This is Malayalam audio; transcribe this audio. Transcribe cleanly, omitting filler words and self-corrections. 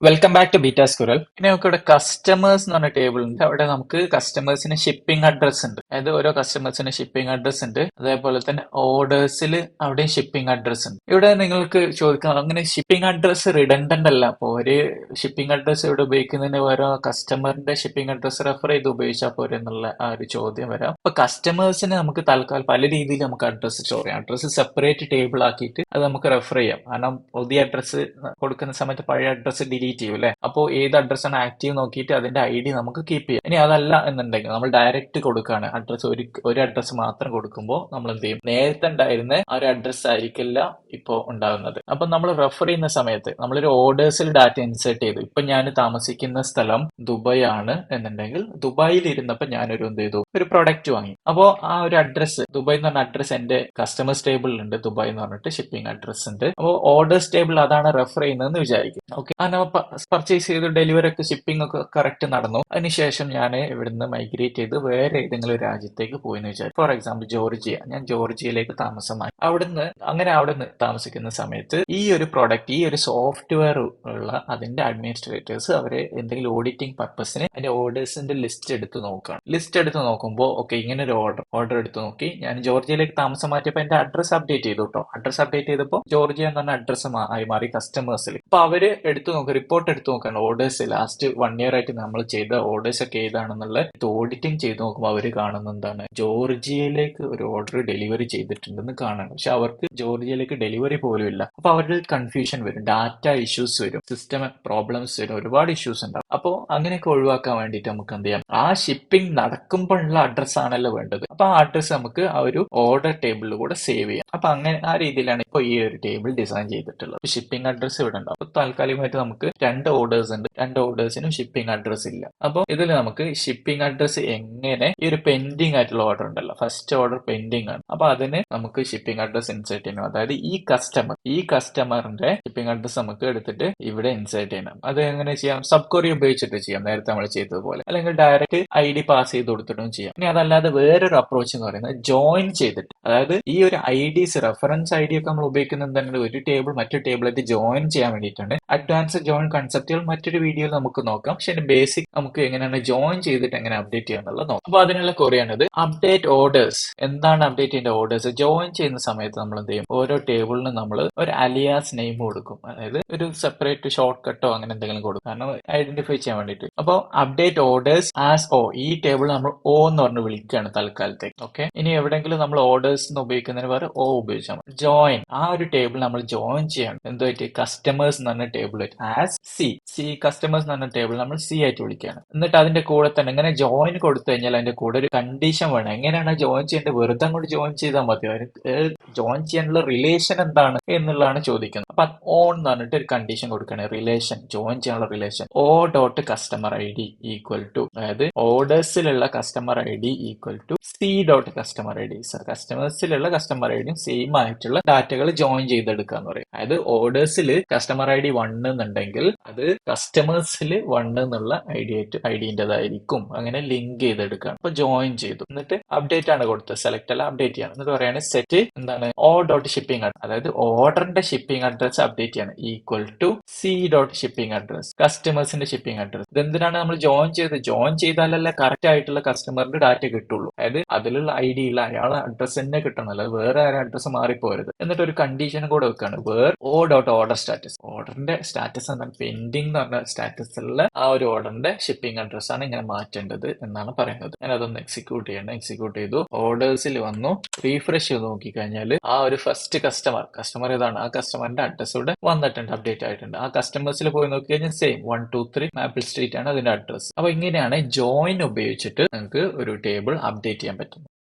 Welcome back to beta squirrel. ഇനി നമുക്ക് ഇവിടെ കസ്റ്റമേഴ്സ് എന്ന് പറഞ്ഞ ടേബിൾ ഉണ്ട്. അവിടെ നമുക്ക് കസ്റ്റമേഴ്സിന് ഷിപ്പിംഗ് അഡ്രസ് ഉണ്ട്. അതായത് ഓരോ കസ്റ്റമേഴ്സിന് ഷിപ്പിംഗ് അഡ്രസ് ഉണ്ട്. അതേപോലെ തന്നെ ഓർഡേഴ്സിൽ അവിടെയും ഷിപ്പിംഗ് അഡ്രസ് ഉണ്ട്. ഇവിടെ നിങ്ങൾക്ക് ചോദിക്കാം, അങ്ങനെ ഷിപ്പിംഗ് അഡ്രസ് റിഡൻഡന്റ് അല്ല. അപ്പോൾ ഒരു ഷിപ്പിംഗ് അഡ്രസ് ഇവിടെ ഉപയോഗിക്കുന്നതിന് ഓരോ കസ്റ്റമറിന്റെ ഷിപ്പിംഗ് അഡ്രസ് റെഫർ ചെയ്ത് ഉപയോഗിച്ചാൽ പോരെ എന്നുള്ള ആ ഒരു ചോദ്യം വരാം. അപ്പൊ കസ്റ്റമേഴ്സിന് നമുക്ക് തൽക്കാലം പല രീതിയിൽ നമുക്ക് അഡ്രസ് സ്റ്റോർ ചെയ്യാം. അഡ്രസ് സെപ്പറേറ്റ് ടേബിൾ ആക്കിയിട്ട് അത് നമുക്ക് റെഫർ ചെയ്യാം. കാരണം പുതിയ അഡ്രസ് കൊടുക്കുന്ന സമയത്ത് പഴയ അഡ്രസ് ഡിലീറ്റ് ചെയ്യും അല്ലെ. അപ്പോൾ ഏത് അഡ്രസ്സാണ് ആക്റ്റീവ് നോക്കിയിട്ട് അതിന്റെ ID നമുക്ക് കീപ്പ് ചെയ്യാം. ഇനി അതല്ല എന്നുണ്ടെങ്കിൽ നമ്മൾ ഡയറക്റ്റ് കൊടുക്കുകയാണ് അഡ്രസ്, ഒരു അഡ്രസ് മാത്രം കൊടുക്കുമ്പോൾ നമ്മൾ എന്ത് ചെയ്യും, നേരത്തെ ഉണ്ടായിരുന്ന ആ ഒരു അഡ്രസ് ആയിരിക്കില്ല ഇപ്പോൾ ഉണ്ടാകുന്നത്. അപ്പൊ നമ്മൾ റെഫർ ചെയ്യുന്ന സമയത്ത് നമ്മളൊരു ഓർഡേഴ്സിൽ ഡാറ്റ ഇൻസേർട്ട് ചെയ്തു. ഇപ്പൊ ഞാൻ താമസിക്കുന്ന സ്ഥലം ദുബായ് ആണ് എന്നുണ്ടെങ്കിൽ ദുബായിൽ ഇരുന്നപ്പോൾ ഞാനൊരു എന്ത് ചെയ്തു, ഒരു പ്രൊഡക്റ്റ് വാങ്ങി. അപ്പോൾ ആ ഒരു അഡ്രസ് ദുബായ് എന്ന് പറഞ്ഞ അഡ്രസ് എന്റെ കസ്റ്റമേഴ്സ് ടേബിളിൽ ഉണ്ട്. ദുബായ് എന്ന് പറഞ്ഞിട്ട് ഷിപ്പിംഗ് അഡ്രസ് ഉണ്ട്. അപ്പോൾ ഓർഡേഴ്സ് ടേബിൾ അതാണ് റെഫർ ചെയ്യുന്നതെന്ന് വിചാരിക്കും. ഓക്കെ, അങ്ങനെ പർച്ചേസ് ചെയ്ത് ഡെലിവറി ഒക്കെ ഷിപ്പിംഗ് ഒക്കെ കറക്റ്റ് നടന്നു. അതിനുശേഷം ഞാൻ ഇവിടുന്ന് മൈഗ്രേറ്റ് ചെയ്ത് വേറെ ഏതെങ്കിലും ഒരു രാജ്യത്തേക്ക് പോയി എന്ന് വിചാരിക്കും. For example Georgia. ഞാൻ ജോർജിയയിലേക്ക് താമസമായി. അവിടെ താമസിക്കുന്ന സമയത്ത് ഈ ഒരു പ്രോഡക്റ്റ്, ഈ ഒരു സോഫ്റ്റ്വെയർ ഉള്ള അതിന്റെ അഡ്മിനിസ്ട്രേറ്റേഴ്സ് അവരെ എന്തെങ്കിലും ഓഡിറ്റിംഗ് പർപ്പസിന് അതിന്റെ ഓർഡേഴ്സിന്റെ ലിസ്റ്റ് എടുത്ത് നോക്കുകയാണ്. ലിസ്റ്റ് എടുത്ത് നോക്കുമ്പോൾ ഓക്കെ, ഇങ്ങനെ ഒരു ഓർഡർ എടുത്ത് നോക്കി. ഞാൻ ജോർജിയയിലേക്ക് താമസം മാറ്റിയപ്പോൾ എന്റെ അഡ്രസ് അപ്ഡേറ്റ് ചെയ്തു കേട്ടോ. അഡ്രസ് അപ്ഡേറ്റ് ചെയ്തപ്പോൾ ജോർജിയ എന്ന് പറഞ്ഞ അഡ്രസ് ആയി മാറി കസ്റ്റമേഴ്സിൽ. അപ്പൊ അവര് എടുത്തു നോക്കുക, റിപ്പോർട്ട് എടുത്ത് നോക്കുകയാണ്. ഓർഡേഴ്സ് ലാസ്റ്റ് 1 year ആയിട്ട് നമ്മൾ ചെയ്ത ഓർഡേഴ്സ് ഒക്കെ ഏതാണെന്നുള്ള ഓഡിറ്റിംഗ് ചെയ്ത് നോക്കുമ്പോൾ അവര് കാണുന്ന എന്താണ്, ജോർജിയയിലേക്ക് ഒരു ഓർഡർ ഡെലിവറി ചെയ്തിട്ടുണ്ടെന്ന് കാണണം. പക്ഷെ അവർക്ക് ജോർജിയയിലേക്ക് ഡെലിവറി പോലും ഇല്ല. അപ്പൊ അവരുടെ കൺഫ്യൂഷൻ വരും, ഡാറ്റ ഇഷ്യൂസ് വരും, സിസ്റ്റം പ്രോബ്ലംസ് വരും, ഒരുപാട് ഇഷ്യൂസ് ഉണ്ടാവും. അപ്പോൾ അങ്ങനെയൊക്കെ ഒഴിവാക്കാൻ വേണ്ടിയിട്ട് നമുക്ക് എന്ത് ചെയ്യാം, ആ ഷിപ്പിംഗ് നടക്കുമ്പോഴുള്ള അഡ്രസ് ആണല്ലോ വേണ്ടത്. അപ്പൊ ആ അഡ്രസ് നമുക്ക് ആ ഒരു ഓർഡർ ടേബിളിൽ കൂടെ സേവ് ചെയ്യാം. അപ്പൊ അങ്ങനെ ആ രീതിയിലാണ് ഇപ്പോൾ ഈ ഒരു ടേബിൾ ഡിസൈൻ ചെയ്തിട്ടുള്ളത്. ഷിപ്പിംഗ് അഡ്രസ് ഇവിടെ ഉണ്ടാവും. അപ്പൊ താൽക്കാലികമായിട്ട് നമുക്ക് 2 ഓർഡേഴ്സ് ഉണ്ട്. 2 ഓർഡേഴ്സിനും ഷിപ്പിംഗ് അഡ്രസ് ഇല്ല. അപ്പോൾ ഇതിൽ നമുക്ക് ഷിപ്പിംഗ് അഡ്രസ് എങ്ങനെ, ഈ ഒരു പെൻഡിങ് ആയിട്ടുള്ള ഓർഡർ ഉണ്ടല്ലോ, ഫസ്റ്റ് ഓർഡർ പെൻഡിങ് ആണ്. അപ്പൊ അതിന് നമുക്ക് ഷിപ്പിംഗ് അഡ്രസ് ഇൻസേർട്ട് ചെയ്യണം. അതായത് ഈ കസ്റ്റമറിന്റെ ഷിപ്പിംഗ് അഡ്രസ് നമുക്ക് എടുത്തിട്ട് ഇവിടെ ഇൻസേർട്ട് ചെയ്യണം. അത് എങ്ങനെ ചെയ്യാം, സബ് ക്വറി ഉപയോഗിച്ചിട്ട് ചെയ്യാം, നേരത്തെ നമ്മൾ ചെയ്തതുപോലെ. അല്ലെങ്കിൽ ഡയറക്റ്റ് ID പാസ് ചെയ്ത് കൊടുത്തിട്ടും ചെയ്യാം. ഇനി അതല്ലാതെ വേറൊരു അപ്രോച്ച് എന്ന് പറയുന്നത് ജോയിൻ ചെയ്തിട്ട്, അതായത് ഈ ഒരു IDs, റെഫറൻസ് ID ഒക്കെ നമ്മൾ ഉപയോഗിക്കുന്നത് തന്നെ ഒരു ടേബിൾ മറ്റൊരു ടേബിളായിട്ട് ജോയിൻ ചെയ്യാൻ വേണ്ടിയിട്ടാണ്. അഡ്വാൻസ് ജോയിൻ കൺസെപ്റ്റുകൾ മറ്റൊരു വീഡിയോയിൽ നമുക്ക് നോക്കാം. പക്ഷെ ബേസിക് നമുക്ക് എങ്ങനെയാണ് ജോയിൻ ചെയ്തിട്ട് എങ്ങനെ അപ്ഡേറ്റ് ചെയ്യാന്നുള്ളത് നോക്കാം. അപ്പൊ അതിനുള്ള കൊറിയാണിത്. Update orders. എന്താണ് അപ്ഡേറ്റ് ചെയ്യേണ്ട ഓർഡേഴ്സ്? ജോയിൻ ചെയ്യുന്ന സമയത്ത് നമ്മൾ എന്ത് ചെയ്യും, ഓരോ ടേബിളിനും നമ്മൾ ഒരു അലിയാസ് നെയിം കൊടുക്കും. അതായത് ഒരു സെപ്പറേറ്റ് ഷോർട്ട് കട്ടോ അങ്ങനെ എന്തെങ്കിലും കൊടുക്കും, കാരണം ഐഡന്റിഫൈ ചെയ്യാൻ വേണ്ടിയിട്ട്. അപ്പോൾ അപ്ഡേറ്റ് ഓർഡേഴ്സ് ആസ് O, ഈ ടേബിൾ നമ്മൾ O എന്ന് പറഞ്ഞ് വിളിക്കുകയാണ് തൽക്കാലത്തേക്ക്. ഓക്കെ, ഇനി എവിടെയെങ്കിലും നമ്മൾ ഓർഡേഴ്സ് എന്ന് ഉപയോഗിക്കുന്നതിന് വേറെ O ഉപയോഗിച്ചാൽ മതി. ജോയിൻ, ആ ഒരു ടേബിൾ നമ്മൾ ജോയിൻ ചെയ്യണം. എന്തുമായിട്ട്, കസ്റ്റമേഴ്സ് എന്ന് പറഞ്ഞ ടേബിൾ ആസ് C കസ്റ്റമേഴ്സ് എന്ന് പറഞ്ഞ ടേബിൾ നമ്മൾ C ആയിട്ട് വിളിക്കുകയാണ്. എന്നിട്ട് അതിന്റെ കൂടെ തന്നെ ഇങ്ങനെ ജോയിൻ കൊടുത്തു കഴിഞ്ഞാൽ അതിന്റെ കൂടെ ഒരു കണ്ടീഷൻ വേണം. എങ്ങനെയാണ് ജോയിൻ ചെയ്യേണ്ടത്? വെറുതെ അങ്ങോട്ട് ജോയിൻ ചെയ്താൽ മതിയോ? ജോയിൻ ചെയ്യാനുള്ള റിലേഷൻ എന്താണ് എന്നുള്ളതാണ് ചോദിക്കുന്നത്. അപ്പൊ ഓൺ എന്ന് പറഞ്ഞിട്ട് ഒരു കണ്ടീഷൻ കൊടുക്കുകയാണ്. റിലേഷൻ, ജോയിൻ ചെയ്യാനുള്ള relation O dot customer ID equal to, അതായത് ഓർഡേഴ്സിലുള്ള customer ID equal to C dot customer ID. കസ്റ്റമേഴ്സിലുള്ള കസ്റ്റമർ ഐഡിയും സെയിം ആയിട്ടുള്ള ഡാറ്റകൾ ജോയിൻ ചെയ്തെടുക്കുക എന്ന് പറയും. അതായത് ഓർഡേഴ്സിൽ കസ്റ്റമർ ID 1 എന്നുണ്ടെങ്കിൽ അത് കസ്റ്റമേഴ്സിൽ 1 എന്നുള്ള ഐഡിൻ്റെതായിരിക്കും. അങ്ങനെ ലിങ്ക് ചെയ്തെടുക്കുക. അപ്പൊ ജോയിൻ ചെയ്തു. എന്നിട്ട് അപ്ഡേറ്റ് ആണ് കൊടുത്തത്, സെലക്ട് അല്ല അപ്ഡേറ്റ് ചെയ്യണം. എന്നിട്ട് പറയാണ് സെറ്റ് എന്താണ്, O ഡോട്ട് ഷിപ്പിംഗ് അഡ്രസ്, അതായത് ഓർഡറിന്റെ ഷിപ്പിംഗ് അഡ്രസ് അപ്ഡേറ്റ് ചെയ്യണം equal to C dot shipping address, കസ്റ്റമേഴ്സിന്റെ ഷിപ്പിംഗ് അഡ്രസ്. ഇതെന്തിനാണ് നമ്മൾ ജോയിൻ ചെയ്താലല്ലേ കറക്റ്റ് ആയിട്ടുള്ള കസ്റ്റമറിന്റെ ഡാറ്റ കിട്ടുള്ളൂ. അതായത് അതിലുള്ള ID ഉള്ള അയാളെ അഡ്രസ് തന്നെ കിട്ടണം, അല്ലാതെ വേറെ ആരും അഡ്രസ് മാറിപ്പോരുത്. എന്നിട്ട് ഒരു കണ്ടീഷൻ കൂടെ വെക്കാണ്, where O dot order status. ഓർഡറിന്റെ സ്റ്റാറ്റസ് എന്താണ്, പെൻഡിങ് എന്ന് പറഞ്ഞ സ്റ്റാറ്റസിലുള്ള ആ ഒരു ഓർഡറിന്റെ ഷിപ്പിംഗ് അഡ്രസ് ആണ് ഇങ്ങനെ മാറ്റേണ്ടത് എന്നാണ് പറയുന്നത്. ഞാൻ അതൊന്ന് എക്സിക്യൂട്ട് ചെയ്യണം. എക്സിക്യൂട്ട് ചെയ്തു, ഓർഡേഴ്സിൽ വന്നു, റീഫ്രഷ് ചെയ്ത് നോക്കിക്കഴിഞ്ഞാൽ ആ ഒരു ഫസ്റ്റ് കസ്റ്റമർ ഏതാണ്, ആ കസ്റ്റമറിന്റെ അഡ്രസ് ഇവിടെ വന്നിട്ടുണ്ട്, അപ്ഡേറ്റ് ആയിട്ടുണ്ട്. ആ കസ്റ്റമേഴ്സിൽ പോയി നോക്കി കഴിഞ്ഞാൽ സെയിം 1, 2, 3 മാപ്പിൾ സ്ട്രീറ്റ് ആണ് അതിന്റെ അഡ്രസ്. അപ്പൊ ഇങ്ങനെയാണ് ജോയിൻ ഉപയോഗിച്ചിട്ട് നമുക്ക് ഒരു ടേബിൾ അപ്ഡേറ്റ് ചെയ്യാൻ പറ്റുന്നത്.